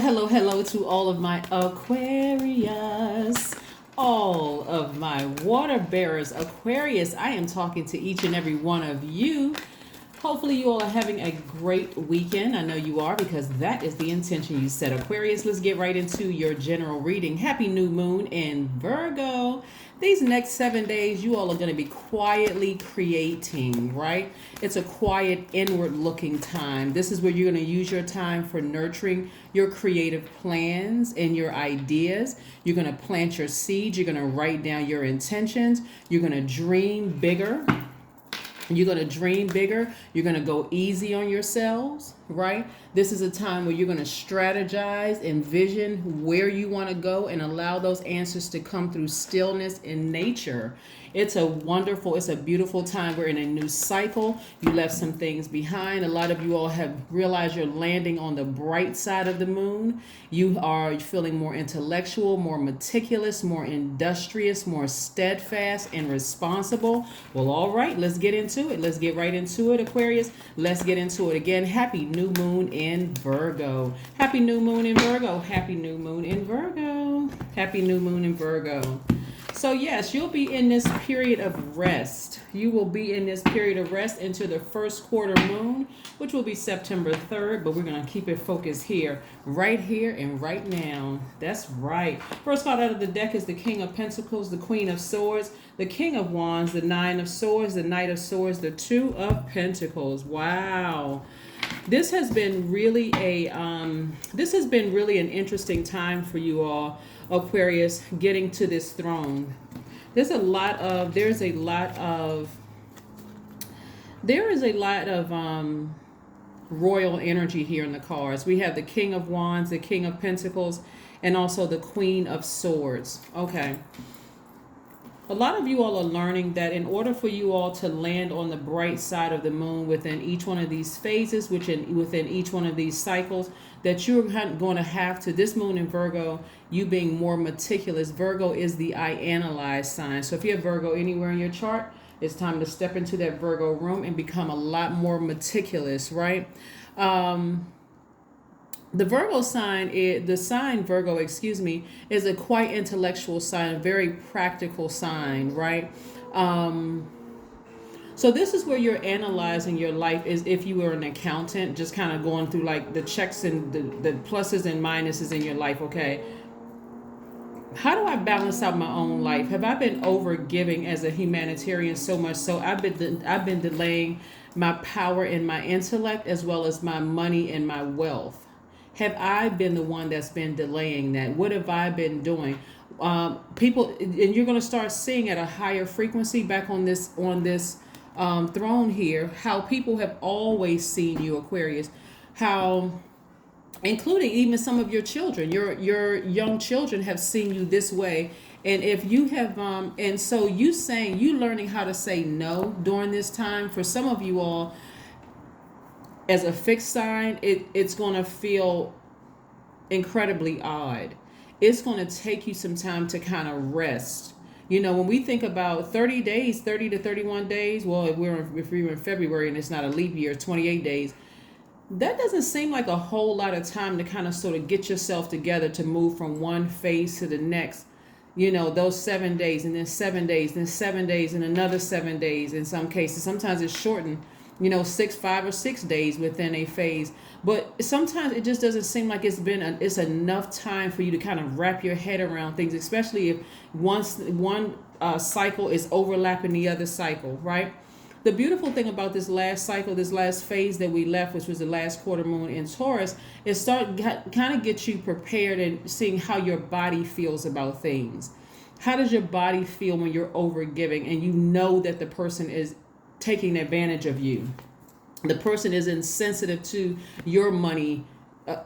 Hello to all of my Aquarius, all of my water bearers. Aquarius, I am talking to each and every one of you. Hopefully, you all are having a great weekend. I know you are because that is the intention you set. Aquarius, let's get right into your general reading. Happy new moon in Virgo. These next 7 days, you all are going to be quietly creating, right? It's a quiet, inward looking time. This is where you're going to use your time for nurturing your creative plans and your ideas. You're going to plant your seeds. You're going to write down your intentions. You're going to dream bigger. You're going to dream bigger. You're going to go easy on yourselves, right? This is a time where you're going to strategize, envision where you want to go, and allow those answers to come through stillness in nature. It's a beautiful time. We're in a new cycle. You left some things behind. A lot of you all have realized you're landing on the bright side of the moon. You are feeling more intellectual, more meticulous, more industrious, more steadfast and responsible. Well, all right, let's get into it. Let's get right into it, Aquarius. Let's get into it again. Happy new moon in Virgo. Happy new moon in Virgo. Happy new moon in Virgo. Happy new moon in Virgo. So yes, you'll be in this period of rest. You will be in this period of rest into the first quarter moon, which will be September 3rd, but we're going to keep it focused here and right now. That's right. First card out of the deck is the King of Pentacles, the Queen of Swords, the King of Wands, the Nine of Swords, the Knight of Swords, the Two of Pentacles. Wow. This has been really an interesting time for you all, Aquarius, getting to this throne. There is a lot of royal energy here in the cards. We have the King of Wands, the King of Pentacles, and also the Queen of Swords. Okay. A lot of you all are learning that in order for you all to land on the bright side of the moon within each one of these phases, within each one of these cycles, that you're going to have to, this moon in Virgo, you being more meticulous. Virgo is the I analyze sign. So if you have Virgo anywhere in your chart, it's time to step into that Virgo room and become a lot more meticulous, right? The Virgo sign, the sign Virgo, is a quite intellectual sign, a very practical sign, right? So this is where you're analyzing your life as if you were an accountant, just kind of going through like the checks and the pluses and minuses in your life, okay? How do I balance out my own life? Have I been over giving as a humanitarian so much so I've been delaying my power and my intellect as well as my money and my wealth? Have I been the one that's been delaying that? What have I been doing? People, and you're going to start seeing at a higher frequency back on this throne here, how people have always seen you, Aquarius, how, including even some of your children, your young children have seen you this way. And if you have, and so you learning how to say no during this time, for some of you all, as a fixed sign, it's going to feel incredibly odd. It's going to take you some time to kind of rest. You know, when we think about 30 days, 30 to 31 days, well, if we're in February and it's not a leap year, 28 days, that doesn't seem like a whole lot of time to kind of sort of get yourself together to move from one phase to the next. You know, those 7 days and then 7 days, then 7 days and another 7 days in some cases. Sometimes it's shortened, 5 or 6 days within a phase. But sometimes it just doesn't seem like it's enough time for you to kind of wrap your head around things, especially if one cycle is overlapping the other cycle, right? The beautiful thing about this last cycle, this last phase that we left, which was the last quarter moon in Taurus, is kind of get you prepared and seeing how your body feels about things. How does your body feel when you're overgiving and you know that the person is taking advantage of you? The person is insensitive to your money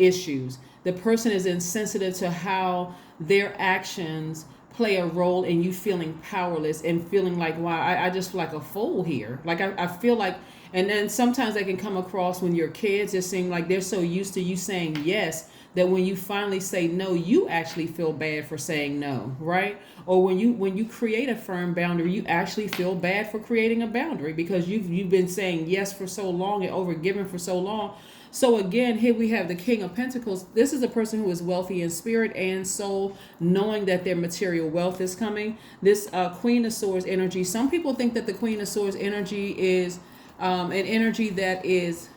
issues. The person is insensitive to how their actions play a role in you feeling powerless and feeling like, wow, I just feel like a fool here. Like I feel like, and then sometimes they can come across when you're kids, it seems like they're so used to you saying yes that when you finally say no, you actually feel bad for saying no, right? Or when you create a firm boundary, you actually feel bad for creating a boundary because you've been saying yes for so long and overgiving for so long. So again, here we have the King of Pentacles. This is a person who is wealthy in spirit and soul, knowing that their material wealth is coming. This Queen of Swords energy. Some people think that the Queen of Swords energy is an energy that is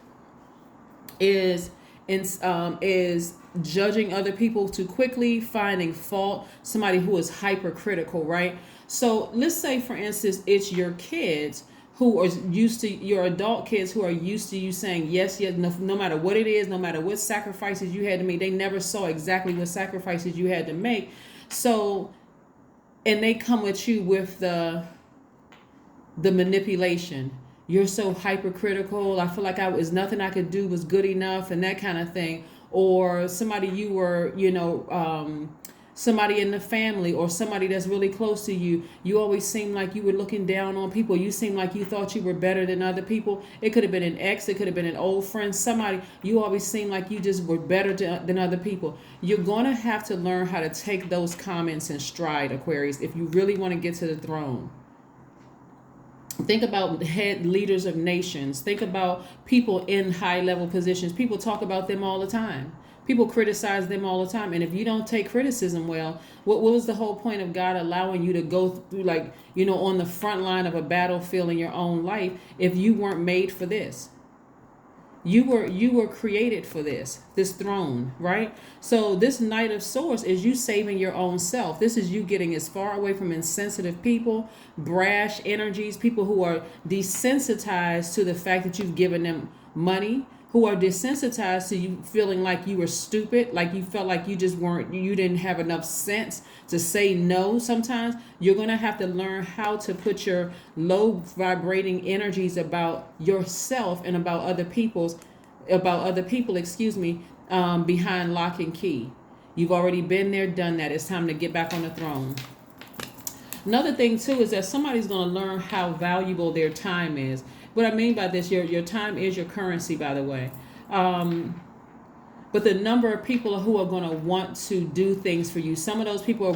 judging other people too quickly, finding fault, somebody who is hypercritical, right? So let's say, for instance, it's your kids who are used to, your adult kids who are used to you saying yes, yes, no matter what it is, no matter what sacrifices you had to make. They never saw exactly what sacrifices you had to make. So, and they come at you with the manipulation. You're so hypercritical. I feel like was nothing I could do was good enough, and that kind of thing. Or somebody you were, somebody in the family or somebody that's really close to you. You always seem like you were looking down on people. You seem like you thought you were better than other people. It could have been an ex. It could have been an old friend. Somebody, you always seem like you just were better than other people. You're going to have to learn how to take those comments in stride, Aquarius, if you really want to get to the throne. Think about head leaders of nations. Think about people in high level positions. People talk about them all the time. People criticize them all the time. And if you don't take criticism well, what was the whole point of God allowing you to go through, on the front line of a battlefield in your own life if you weren't made for this? You were created for this throne, right? So this Knight of Swords is you saving your own self. This is you getting as far away from insensitive people, brash energies, people who are desensitized to the fact that you've given them money, who are desensitized to you feeling like you were stupid, like you felt like you didn't have enough sense to say no. Sometimes you're going to have to learn how to put your low vibrating energies about yourself and about other people, behind lock and key. You've already been there, done that. It's time to get back on the throne. Another thing too is that somebody's going to learn how valuable their time is. What I mean by this, your time is your currency, by the way. But the number of people who are going to want to do things for you, some of those people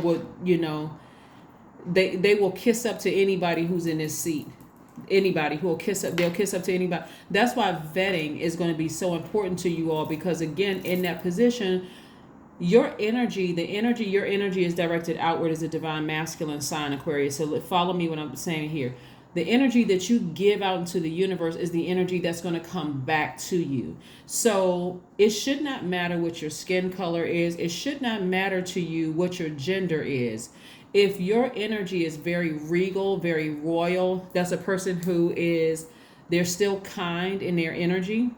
they will kiss up to anybody who's in this seat. Anybody who will they'll kiss up to anybody. That's why vetting is going to be so important to you all, because again, in that position, your energy is directed outward as a divine masculine sign, Aquarius. So follow me what I'm saying here. The energy that you give out into the universe is the energy that's going to come back to you. So it should not matter what your skin color is. It should not matter to you what your gender is. If your energy is very regal, very royal, that's a person they're still kind in their energy.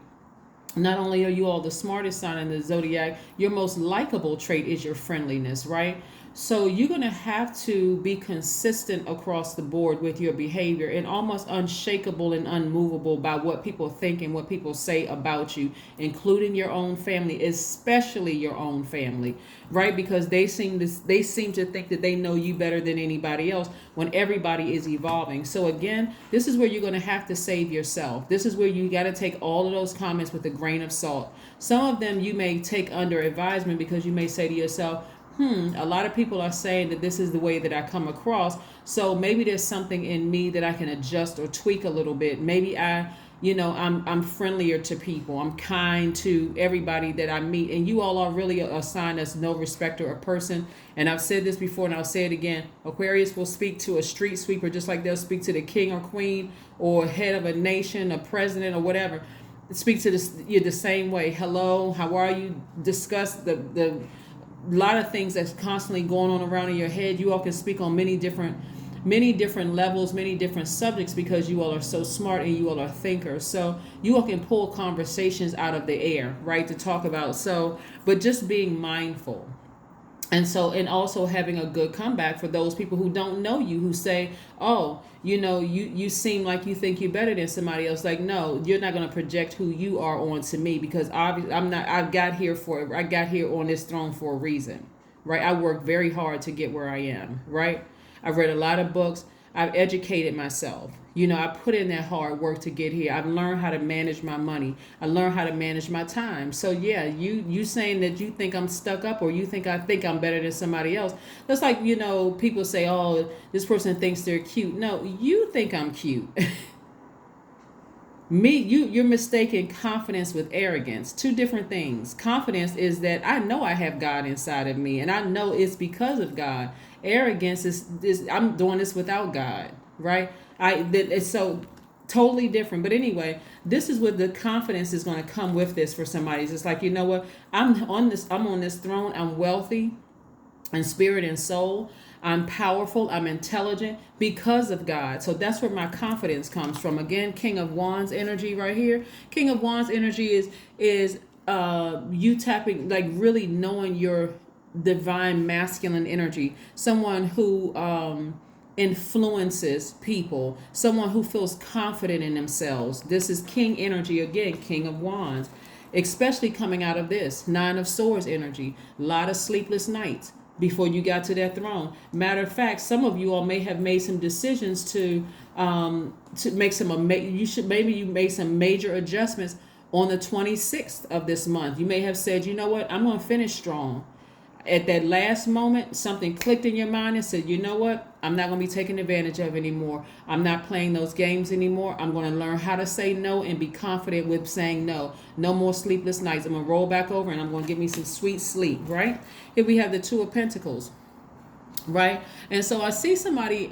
Not only are you all the smartest sign in the zodiac, your most likable trait is your friendliness, right? So you're going to have to be consistent across the board with your behavior and almost unshakable and unmovable by what people think and what people say about you, including your own family, especially your own family, right? Because they seem to think that they know you better than anybody else when everybody is evolving. So again, this is where you're going to have to save yourself. This is where you got to take all of those comments with a grain of salt. Some of them you may take under advisement because you may say to yourself, a lot of people are saying that this is the way that I come across. So maybe there's something in me that I can adjust or tweak a little bit. Maybe I'm friendlier to people. I'm kind to everybody that I meet. And you all are really a sign that's no respecter of person. And I've said this before and I'll say it again. Aquarius will speak to a street sweeper just like they'll speak to the king or queen or head of a nation, a president or whatever. Speak to the same way. Hello, how are you? Discuss the lot of things that's constantly going on around in your head. You all can speak on many different levels, many different subjects, because you all are so smart and you all are thinkers. So you all can pull conversations out of the air, right, to talk about. So, but just being mindful. And also having a good comeback for those people who don't know you, who say, oh, you seem like you think you're better than somebody else. Like, no, you're not going to project who you are onto me, because obviously I got here on this throne for a reason, right? I worked very hard to get where I am, right? I've read a lot of books. I've educated myself. I put in that hard work to get here. I've learned how to manage my money. I learned how to manage my time. So yeah, you saying that you think I'm stuck up, or you think I think I'm better than somebody else. That's like, people say, oh, this person thinks they're cute. No, you think I'm cute. You're mistaking confidence with arrogance. Two different things. Confidence is that I know I have God inside of me, and I know it's because of God. Arrogance is I'm doing this without God, right? It's so totally different. But anyway, this is what the confidence is going to come with this for somebody. It's like, you know what? I'm on this throne. I'm wealthy in spirit and soul. I'm powerful. I'm intelligent because of God. So that's where my confidence comes from. Again, King of Wands energy right here. King of Wands energy is you tapping, like really knowing your divine masculine energy. Someone who influences people. Someone who feels confident in themselves. This is King energy again. King of Wands. Especially coming out of this Nine of Swords energy. A lot of sleepless nights before you got to that throne. Matter of fact, some of you all may have made some decisions to make some you made some major adjustments on the 26th of this month. You may have said, you know what, I'm going to finish strong. At that last moment, something clicked in your mind and said, you know what, I'm not going to be taken advantage of anymore. I'm not playing those games anymore. I'm going to learn how to say no and be confident with saying no. No more sleepless nights. I'm going to roll back over and I'm going to get me some sweet sleep, right? Here we have the Two of Pentacles, right? And so I see somebody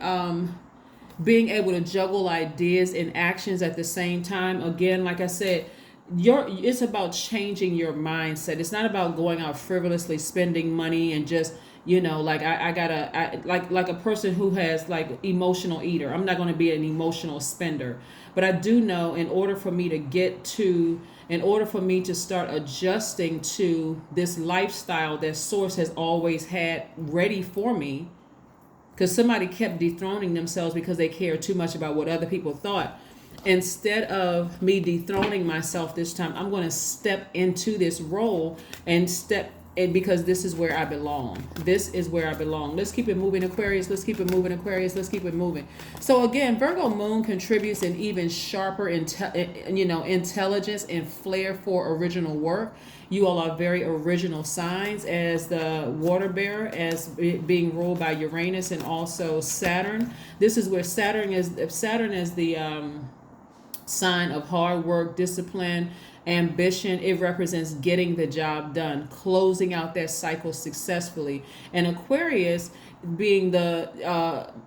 being able to juggle ideas and actions at the same time. Again, like I said, it's about changing your mindset. It's not about going out frivolously spending money and just, you know, like like a person who has like emotional eater. I'm not going to be an emotional spender, but I do know in order for me to start adjusting to this lifestyle that Source has always had ready for me, because somebody kept dethroning themselves because they cared too much about what other people thought. Instead of me dethroning myself this time, I'm going to step into this role because this is where I belong. This is where I belong. Let's keep it moving, Aquarius. Let's keep it moving, Aquarius. Let's keep it moving. So again, Virgo moon contributes an even sharper, intelligence and flair for original work. You all are very original signs as the water bearer, as being ruled by Uranus and also Saturn. This is where Saturn is the sign of hard work, discipline, ambition. It represents getting the job done, closing out that cycle successfully. And Aquarius, being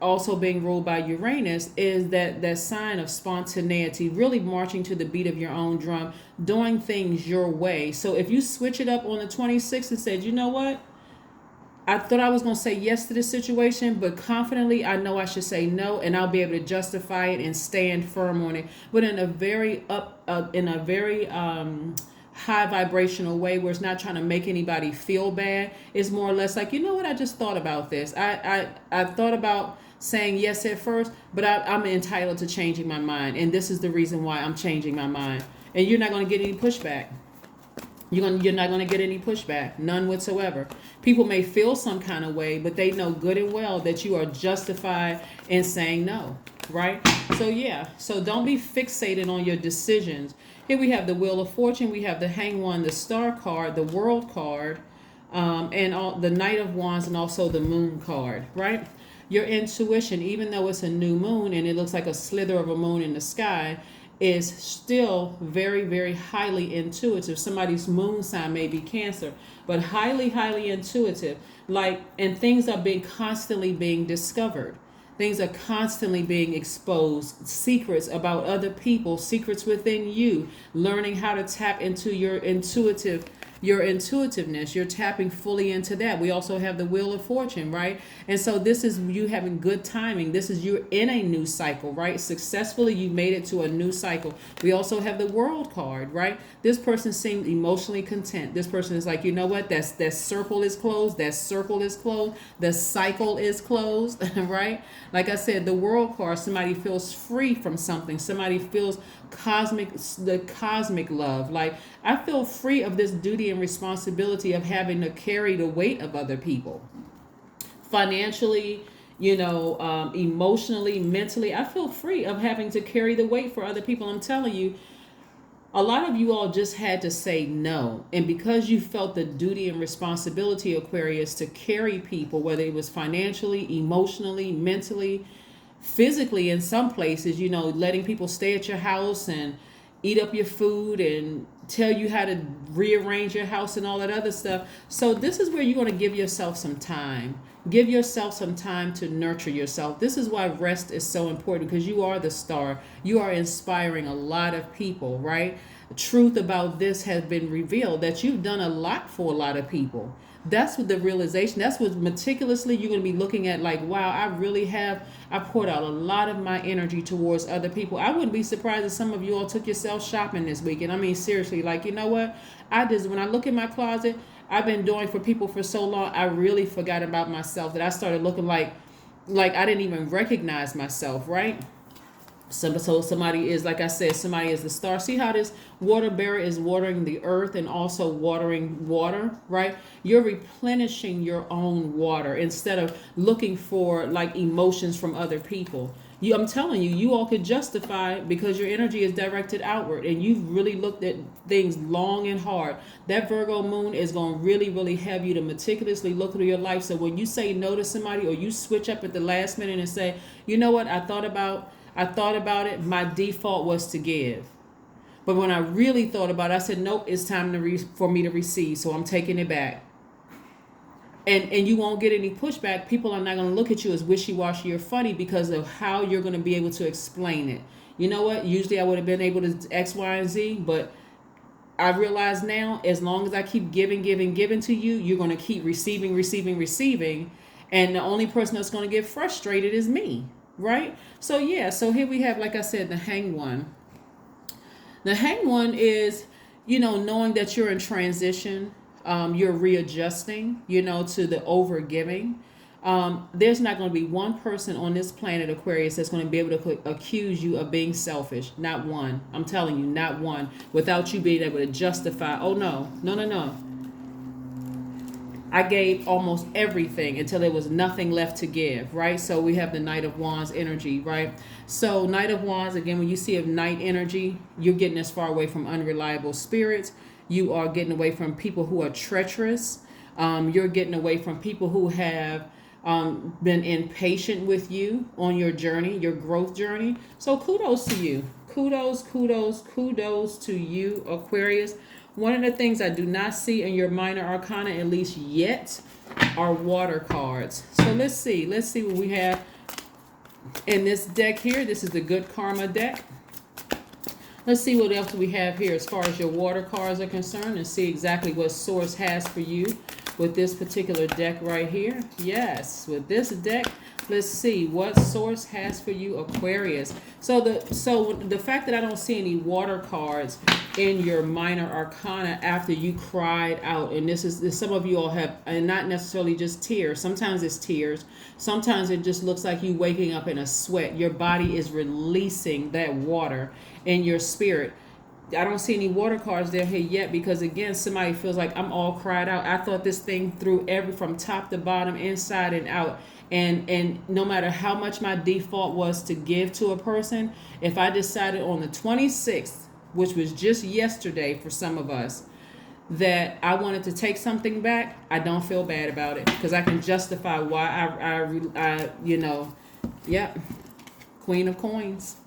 also being ruled by Uranus, is that sign of spontaneity, really marching to the beat of your own drum, doing things your way. So if you switch it up on the 26th and said, you know what, I thought I was going to say yes to this situation, but confidently I know I should say no, and I'll be able to justify it and stand firm on it, but in a very high vibrational way where it's not trying to make anybody feel bad. It's more or less like, you know what, I just thought about this. I thought about saying yes at first, but I'm entitled to changing my mind, and this is the reason why I'm changing my mind. And you're not going to get any pushback. You're not going to get any pushback, none whatsoever. People may feel some kind of way, but they know good and well that you are justified in saying no, right? So don't be fixated on your decisions. Here we have the Wheel of Fortune, we have the Hanged One, the Star card, the World card, and the Knight of Wands, and also the Moon card, right? Your intuition, even though it's a new moon and it looks like a slither of a moon in the sky, is still very, very highly intuitive. Somebody's moon sign may be Cancer, but highly, highly intuitive. And things are constantly being discovered. Things are constantly being exposed. Secrets about other people, secrets within you, learning how to tap into your intuitiveness. You're tapping fully into that. We also have the Wheel of Fortune, right? And so this is you having good timing. This is you're in a new cycle, right? Successfully, you made it to a new cycle. We also have the World card, right? This person seemed emotionally content. This person is like, you know what? That circle is closed. That circle is closed. The cycle is closed, right? Like I said, the World card, somebody feels free from something. Somebody feels the cosmic love. Like, I feel free of this duty and responsibility of having to carry the weight of other people. Financially, emotionally, mentally, I feel free of having to carry the weight for other people. I'm telling you, a lot of you all just had to say no. And because you felt the duty and responsibility, Aquarius, to carry people, whether it was financially, emotionally, mentally, physically, in some places, letting people stay at your house and eat up your food and tell you how to rearrange your house and all that other stuff. So this is where you're going to give yourself some time. Give yourself some time to nurture yourself. This is why rest is so important, because you are the star. You are inspiring a lot of people, right? Truth about this has been revealed, that you've done a lot for a lot of people. That's what the realization, that's what meticulously you're going to be looking at, like, wow, I poured out a lot of my energy towards other people. I wouldn't be surprised if some of you all took yourself shopping this weekend. I mean, seriously, like, you know what? When I look in my closet, I've been doing for people for so long, I really forgot about myself, that I started looking like I didn't even recognize myself, right? So somebody is, like I said, somebody is the star. See how this water bearer is watering the earth and also watering water, right? You're replenishing your own water instead of looking for like emotions from other people. I'm telling you, you all could justify, because your energy is directed outward and you've really looked at things long and hard. That Virgo moon is going to really, really have you to meticulously look through your life. So when you say no to somebody, or you switch up at the last minute and say, you know what, I thought about it. My default was to give. But when I really thought about it, I said, nope, it's time for me to receive. So I'm taking it back. And you won't get any pushback. People are not going to look at you as wishy-washy or funny because of how you're going to be able to explain it. You know what? Usually I would have been able to X, Y, and Z. But I realize now, as long as I keep giving to you, you're going to keep receiving. And the only person that's going to get frustrated is me. Right? So yeah, so here we have, like I said, the hanged one. The hanged one is, knowing that you're in transition, you're readjusting, to the over giving. There's not going to be one person on this planet, Aquarius, that's going to be able to accuse you of being selfish. Not one. I'm telling you, not one. Without you being able to justify, oh no. I gave almost everything until there was nothing left to give, right? So we have the Knight of Wands energy, right? So Knight of Wands, again, when you see a Knight energy, you're getting as far away from unreliable spirits. You are getting away from people who are treacherous. You're getting away from people who have been impatient with you on your journey, your growth journey. So kudos to you. Kudos to you, Aquarius. One of the things I do not see in your minor arcana, at least yet, are water cards. So let's see what we have in this deck here. This is the Good Karma deck. Let's see what else we have here as far as your water cards are concerned, and see exactly what Source has for you with this particular deck right here. Yes, with this deck, let's see what Source has for you, Aquarius. So the fact that I don't see any water cards in your minor arcana after you cried out, and this some of you all have, and not necessarily just tears. Sometimes it's tears. Sometimes it just looks like you waking up in a sweat. Your body is releasing that water in your spirit. I don't see any water cards there here yet, because again, somebody feels like, I'm all cried out. I thought this thing through from top to bottom, inside and out. And no matter how much my default was to give to a person, if I decided on the 26th, which was just yesterday for some of us, that I wanted to take something back, I don't feel bad about it, because I can justify why I yep. Queen of Coins,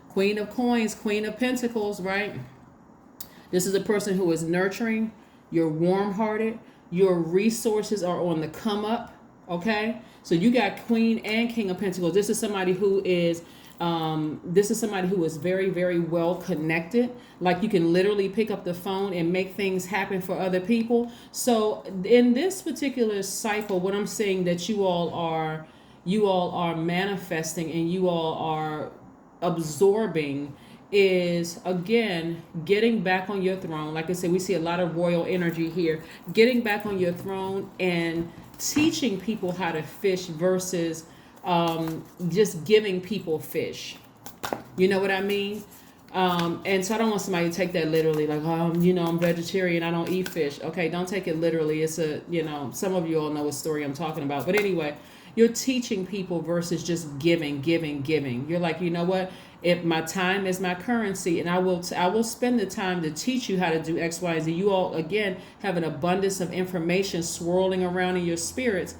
Queen of Pentacles, right? This is a person who is nurturing. You're warm-hearted. Your resources are on the come up, okay? So you got Queen and King of Pentacles. This is somebody who is very, very well connected. Like, you can literally pick up the phone and make things happen for other people. So in this particular cycle, what I'm saying that you all are manifesting and you all are absorbing is, again, getting back on your throne. Like I said, we see a lot of royal energy here. Getting back on your throne and teaching people how to fish versus just giving people fish. You know what I mean? And so I don't want somebody to take that literally, like, I'm vegetarian, I don't eat fish. Okay, don't take it literally. It's some of you all know what story I'm talking about. But anyway, you're teaching people versus just giving. You're like, you know what? If my time is my currency, and I will spend the time to teach you how to do X, Y, Z. You all, again, have an abundance of information swirling around in your spirits,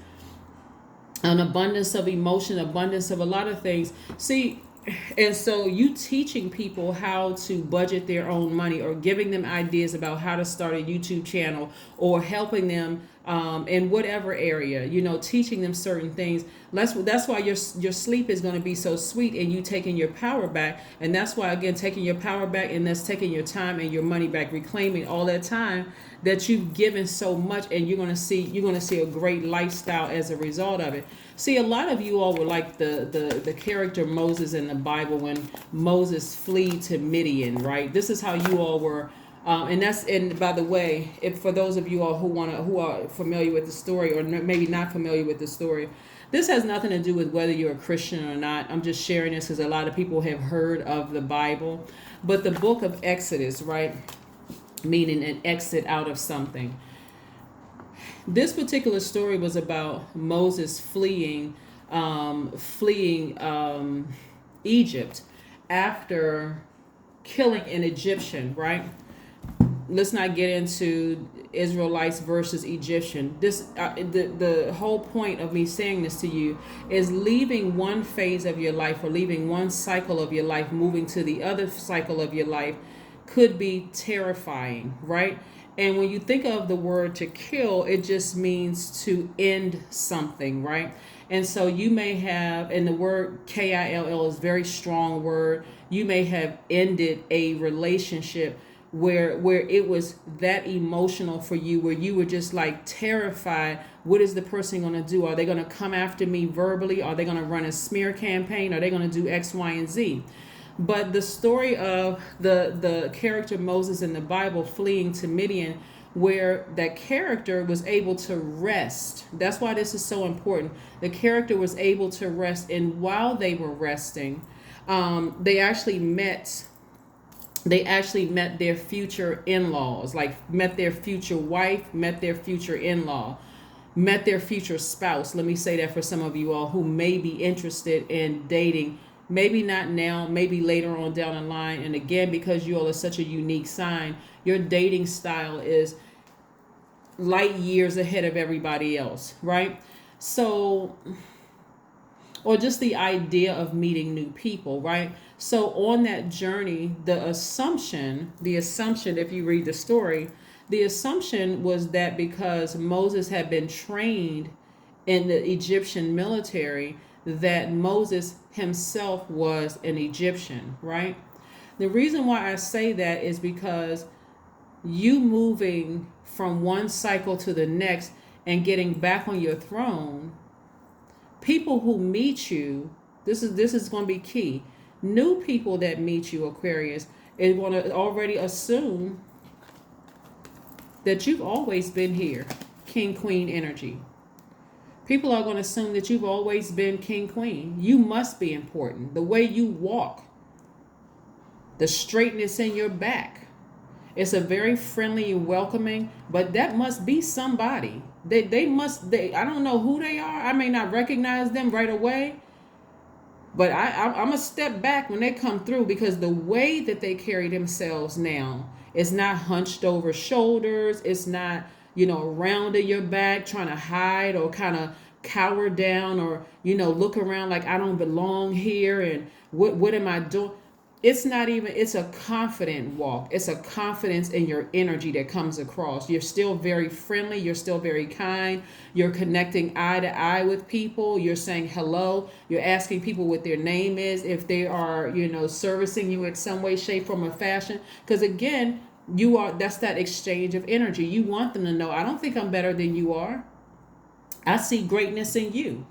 an abundance of emotion, abundance of a lot of things. See, And so you teaching people how to budget their own money, or giving them ideas about how to start a YouTube channel, or helping them in whatever area, teaching them certain things. That's why your sleep is going to be so sweet, and you taking your power back. And that's why, again, taking your power back, and that's taking your time and your money back, reclaiming all that time that you've given so much, and you're going to see a great lifestyle as a result of it. See, a lot of you all were like the character Moses in the Bible, when Moses fled to Midian, right? This is how you all were. And by the way, if for those of you all who are familiar with the story, or maybe not familiar with the story, this has nothing to do with whether you're a Christian or not. I'm just sharing this because a lot of people have heard of the Bible. But the book of Exodus, right? Meaning an exit out of something. This particular story was about Moses fleeing Egypt after killing an Egyptian, right? Let's not get into Israelites versus Egyptian. The whole point of me saying this to you is leaving one phase of your life, or leaving one cycle of your life, moving to the other cycle of your life, could be terrifying, right? And when you think of the word to kill, it just means to end something, right? And so you may have, and the word KILL is a very strong word. You may have ended a relationship where it was that emotional for you, where you were just like terrified. What is the person going to do? Are they going to come after me verbally? Are they going to run a smear campaign? Are they going to do X, Y, and Z? But the story of the character Moses in the Bible fleeing to Midian, where that character was able to rest. That's why this is so important. The character was able to rest, and while they were resting, they actually met their future in-laws, like met their future wife, met their future in-law, met their future spouse. Let me say that for some of you all who may be interested in dating. Maybe not now, maybe later on down the line. And again, because you all are such a unique sign, your dating style is light years ahead of everybody else, right? So, or just the idea of meeting new people, right? So on that journey, the assumption, if you read the story, the assumption was that because Moses had been trained in the Egyptian military, that Moses himself was an Egyptian, right? The reason why I say that is because you moving from one cycle to the next and getting back on your throne, people who meet you, this is going to be key. New people that meet you, Aquarius, is going to already assume that you've always been here, King Queen energy. People are going to assume that you've always been king, queen. You must be important. The way you walk, the straightness in your back. It's a very friendly and welcoming, but that must be somebody. I don't know who they are. I may not recognize them right away, but I'm going to step back when they come through, because the way that they carry themselves now is not hunched over shoulders. It's not around in your back, trying to hide or kind of cower down, or, look around like I don't belong here. And what am I doing? It's not even, it's a confident walk. It's a confidence in your energy that comes across. You're still very friendly. You're still very kind. You're connecting eye to eye with people. You're saying hello. You're asking people what their name is, if they are, servicing you in some way, shape, form, or fashion. Because again, that's that exchange of energy. You want them to know, I don't think I'm better than you are. I see greatness in you.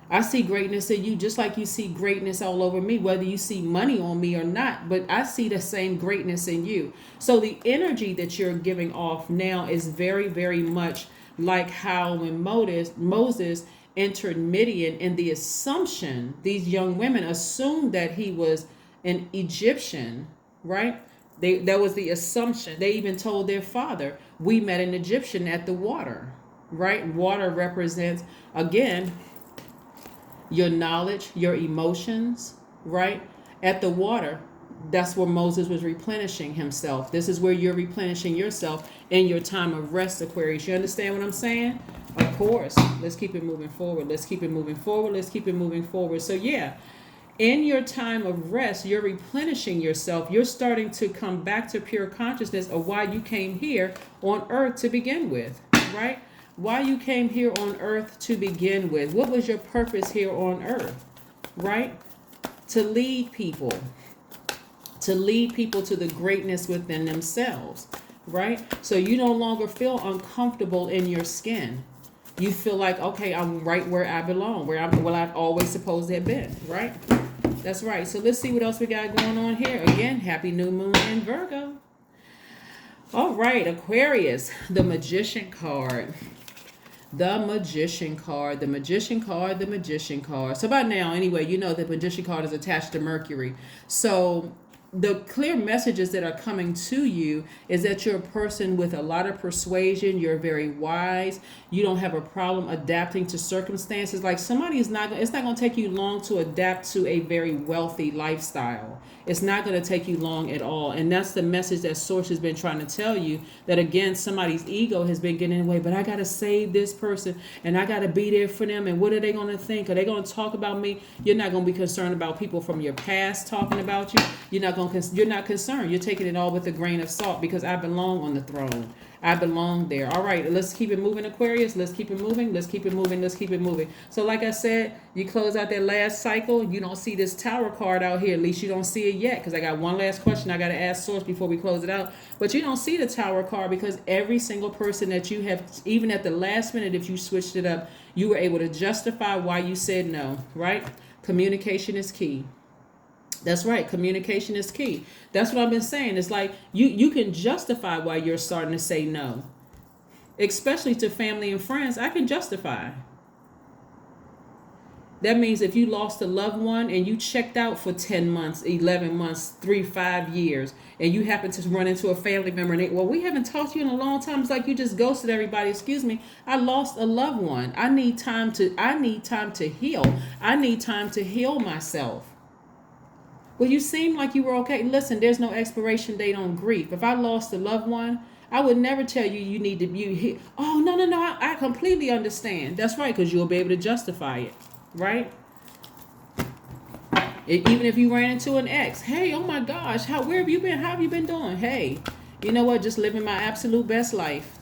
I see greatness in you, just like you see greatness all over me, whether you see money on me or not, but I see the same greatness in you. So the energy that you're giving off now is very, very much like how when Moses entered Midian, and the assumption, these young women assumed that he was an Egyptian, right? That was the assumption. They even told their father, we met an Egyptian at the water, right? Water represents, again, your knowledge, your emotions, right? At the water, that's where Moses was replenishing himself. This is where you're replenishing yourself in your time of rest, Aquarius. You understand what I'm saying? Of course. Let's keep it moving forward. Let's keep it moving forward. Let's keep it moving forward. So yeah, In your time of rest, you're replenishing yourself. You're starting to come back to pure consciousness of why you came here on earth to begin with, right? Why you came here on earth to begin with. What was your purpose here on earth, right? To lead people. To lead people to the greatness within themselves, right? So you no longer feel uncomfortable in your skin. You feel like, okay, I'm right where I belong, where I've always supposed to have been, right? That's right. So let's see what else we got going on here. Again, happy new moon in Virgo. All right, Aquarius, the Magician card. The Magician card, the Magician card, the Magician card. So by now, anyway, you know the Magician card is attached to Mercury. So the clear messages that are coming to you is that you're a person with a lot of persuasion. You're very wise. You don't have a problem adapting to circumstances. Like somebody is not, it's not going to take you long to adapt to a very wealthy lifestyle. It's not going to take you long at all. And that's the message that Source has been trying to tell you, that again, somebody's ego has been getting in the way, but I got to save this person and I got to be there for them. And what are they going to think? Are they going to talk about me? You're not going to be concerned about people from your past talking about you. You're not concerned. You're taking it all with a grain of salt because I belong on the throne. I belong there. All right, let's keep it moving, Aquarius. Let's keep it moving. Let's keep it moving. Let's keep it moving. So like I said, you close out that last cycle. You don't see this Tower card out here. At least you don't see it yet, because I got one last question I got to ask Source before we close it out. But you don't see the Tower card because every single person that you have, even at the last minute, if you switched it up, you were able to justify why you said no, right? Communication is key. That's right. Communication is key. That's what I've been saying. It's like you can justify why you're starting to say no, especially to family and friends. I can justify. That means if you lost a loved one and you checked out for 10 months, 11 months, 3-5 years, and you happen to run into a family member and well, we haven't talked to you in a long time. It's like you just ghosted everybody. Excuse me. I lost a loved one. I need time to heal. I need time to heal myself. Well, you seem like you were okay. Listen, there's no expiration date on grief. If I lost a loved one, I would never tell you you need to be. Oh, no. I completely understand. That's right, because you'll be able to justify it, right? Even if you ran into an ex. Hey, oh my gosh, where have you been? How have you been doing? Hey, you know what? Just living my absolute best life.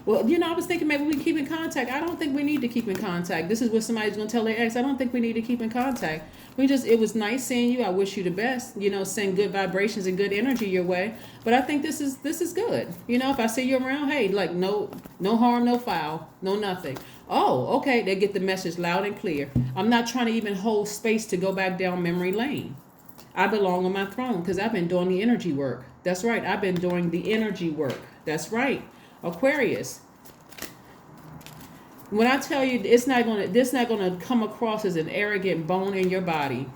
Well, I was thinking maybe we keep in contact. I don't think we need to keep in contact. This is what somebody's going to tell their ex. I don't think we need to keep in contact. It was nice seeing you. I wish you the best. Send good vibrations and good energy your way. But I think this is good. If I see you around, hey, like no harm, no foul, no nothing. Oh, okay. They get the message loud and clear. I'm not trying to even hold space to go back down memory lane. I belong on my throne because I've been doing the energy work. That's right. I've been doing the energy work. That's right. Aquarius. When I tell you this not gonna come across as an arrogant bone in your body.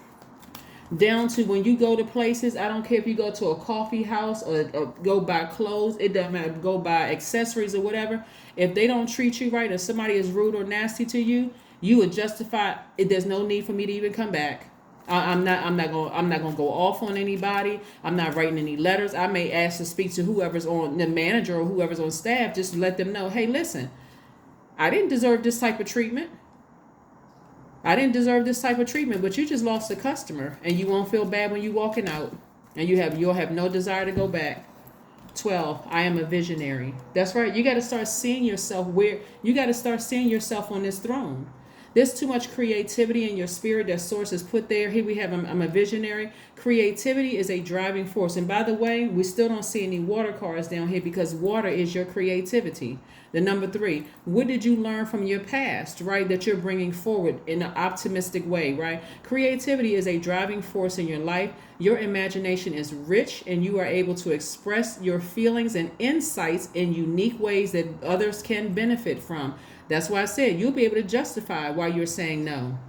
Down to when you go to places, I don't care if you go to a coffee house or go buy clothes, it doesn't matter, go buy accessories or whatever. If they don't treat you right or somebody is rude or nasty to you, you would justify it. There's no need for me to even come back. I'm not gonna go off on anybody. I'm not writing any letters. I may ask to speak to whoever's on the manager or whoever's on staff, just to let them know, hey, listen, I didn't deserve this type of treatment. But you just lost a customer, and you won't feel bad when you're walking out, and you'll have no desire to go back. 12. I am a visionary. That's right. You got to start seeing yourself on this throne. There's too much creativity in your spirit that Source has put there. Here we have, I'm a visionary. Creativity is a driving force. And by the way, we still don't see any water cards down here because water is your creativity. The number 3, what did you learn from your past, right, that you're bringing forward in an optimistic way, right? Creativity is a driving force in your life. Your imagination is rich, and you are able to express your feelings and insights in unique ways that others can benefit from. That's why I said you'll be able to justify why you're saying no.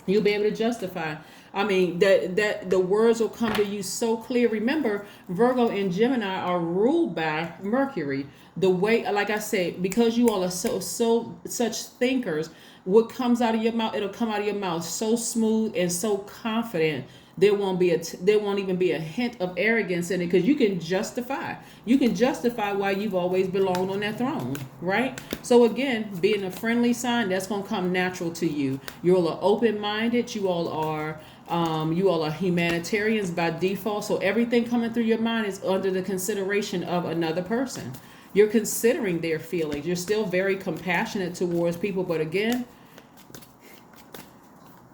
You'll be able to justify. I mean, that the words will come to you so clear. Remember, Virgo and Gemini are ruled by Mercury. The way, like I said, because you all are such thinkers, what comes out of your mouth, it'll come out of your mouth so smooth and so confident. There won't even be a hint of arrogance in it, because you can justify why you've always belonged on that throne, right? So again, being a friendly sign, that's going to come natural to you. You're all open-minded. You all are You all are humanitarians by default. So everything coming through your mind is under the consideration of another person. You're considering their feelings. You're still very compassionate towards people. But again,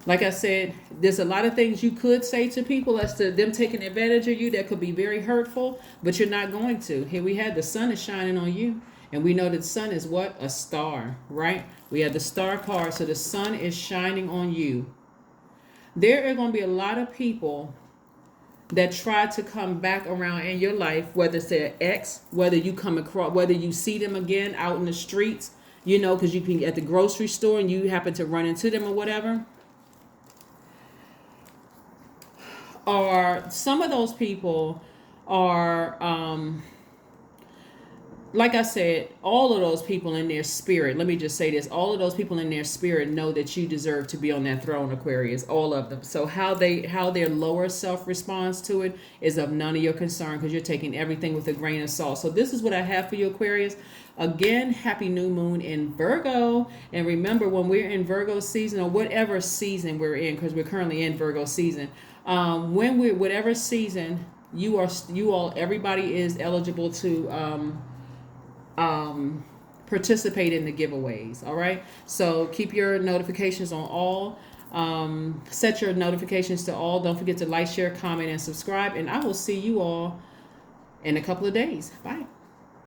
like I said, there's a lot of things you could say to people as to them taking advantage of you that could be very hurtful, but you're not going to. Here we had the sun is shining on you. And we know that the sun is what? A star, right? We have the star card. So the sun is shining on you. There are going to be a lot of people that try to come back around in your life, whether it's their ex, whether you come across, whether you see them again out in the streets, you know, because you can at the grocery store and you happen to run into them or whatever. Or some of those people are, like I said, all of those people in their spirit, let me just say this, all of those people in their spirit know that you deserve to be on that throne, Aquarius, all of them. So how their lower self responds to it is of none of your concern, because you're taking everything with a grain of salt. So this is what I have for you, Aquarius. Again, happy new moon in Virgo. And remember, when we're in Virgo season, or whatever season we're in, because we're currently in Virgo season, when we're whatever season everybody is eligible to participate in the giveaways. All right, so keep your notifications on all, set your notifications to all. Don't forget to like, share, comment, and subscribe, and I will see you all in a couple of days. Bye.